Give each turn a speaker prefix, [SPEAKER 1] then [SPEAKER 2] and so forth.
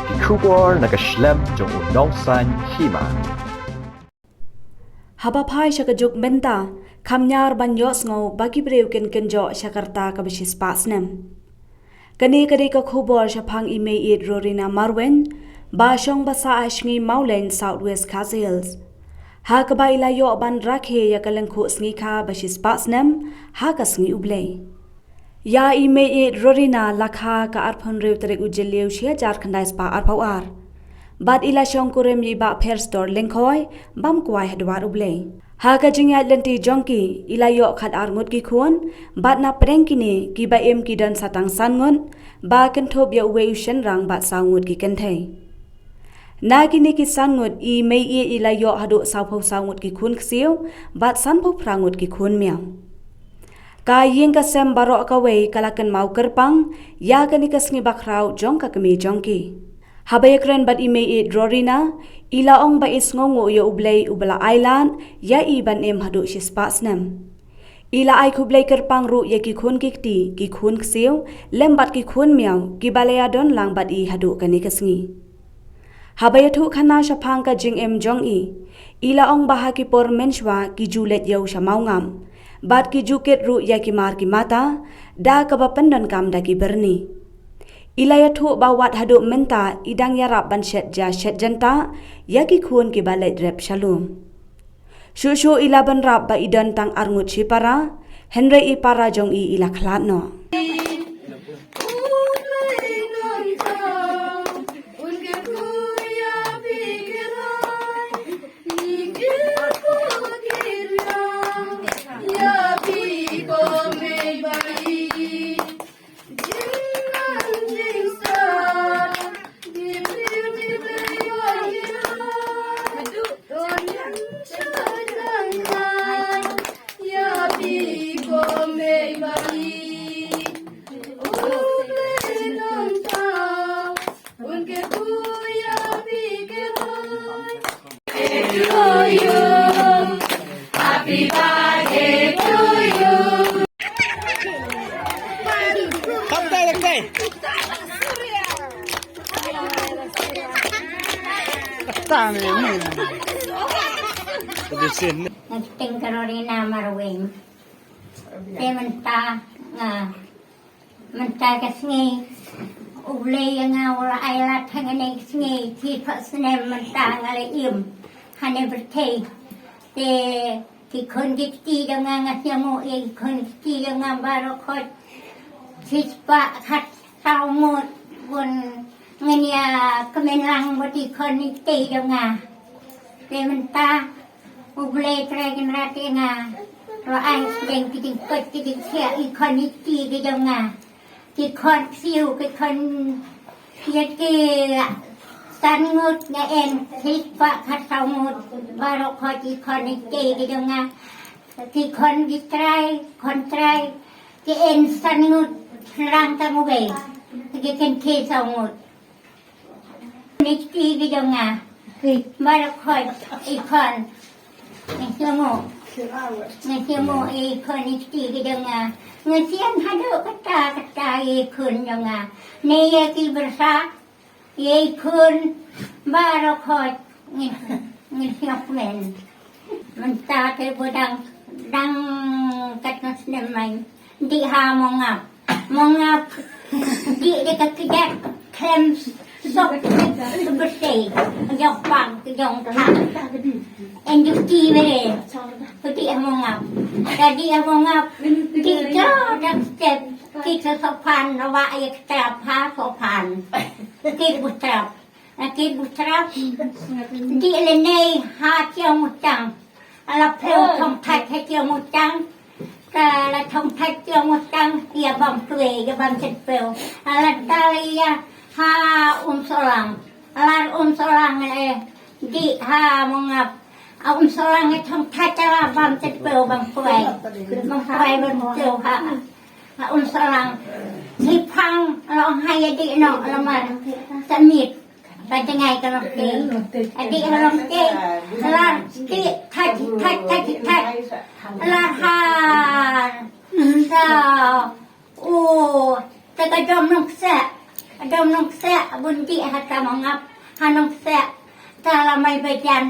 [SPEAKER 1] ki khubor na ka Snem jong unong san Hima.
[SPEAKER 2] Habapai syakajuk benta, kamnyar banyos ngau bagi breu ken jo syakarta kabishis pa Snem. Kani kadai ka khubor syapang Mei-Ieid Rorina Marwen, basyong basa ashngi Maulen Southwest Khasi Hills. Ha kabai layo ban Rakhe ya ka Lyngkhuh Sngikha bashis pa Snem, ha ka sngi ublei. Ya Mei-Ieid Rorina lakha ka arphon reu terek ujeliu shia Jharkhandais pa arphawar. Bad ila syong kurem yiba per store Lyngkhuh bam kuai hadwar ublei. Ha ka jingya lenti jongki ila yo khat arngut ki khun bad na preng kini ki ba em ki dan satang sangun ba kan thop ya we ushen rang ba sangut ki kan thai. Na kini ki sangut Mei-Ieid ila yo hadu saupho sangut ki khun ksiu bad sanpho prangut ki khun miao. Ka yeng ka sem barok ka we kalakan mau kerpang ya kani ka sngi bakrau jong ka kami jongki. Habayakran bad Mei-Ieid Rorina ila ong ba isngongo yo ublei ubala island ya iban em hadu shispa Snem. Ila ay kublei kerpang ru ya ki khun kikti ki khun ksiu lembat ki khun miao ki balaya don lang bad I hadu kani kasngi. Habayatu khana syapang ka jing em jong I ila ong baha ki por menshwa ki julet yo syamau ngam bad ki juket ru ya ki mar ki mata da ka bapendan kam da ki berni. Ila ya thu bawat hadu menta idang yarap ban shet ja shet janta ya ki khun ki balet rep shalom. Shushu ila ban rap ba idan tang arngut shipara henre I para jong I ila khlat no.
[SPEAKER 3] Happy birthday to you.
[SPEAKER 4] Nagting ka Rorina Marwen. Te menta kasngi ublay nga wala ay lat hanganay kasngi ti Snem menta nga layim hane bertay te ki kon giti da nga ngasyamu e kon giti da nga barokot sispa khat saumut bun nganya kemenlang boti kon giti da nga te menta ublay tragen rati nga ro ay sedeng kiting kot kiting sia I kon giti da nga ki kon siu ki kon ki sangut nga en sispa khat saumut barokot ki kon giti da nga ki kon gitray kontray ki en sangut rang tamugay ki ken ke saumut niti da nga barokot I kon Nasimu ikon iti nga ngasian hado kata ikon nga neya ki bersa ikon barokot ngisapmen menta ke bodang dang katnos nemay di ha mongap di kakidak klems sok bersih jong pang jong thang en duty mere pati amongap tadi amongap kita dak step kita sopan wa ya trap ha sopan kita butrap di lene ha chiang mutang ala pleu thong thai chiang mutang ta la thong thai chiang mutang ya bam tue ya bam chen pleu ala talia ha solang solang di ha mongap solang thong thai cha bam chen pleu bam puai bam pleu ha solang si phang lo hai di no la man samit ba jangai ka rom ke adi rom ke la di thai la ha sa o ta ka jom nong sa Adam nong se bunti hata mangap hanong se talamay bajan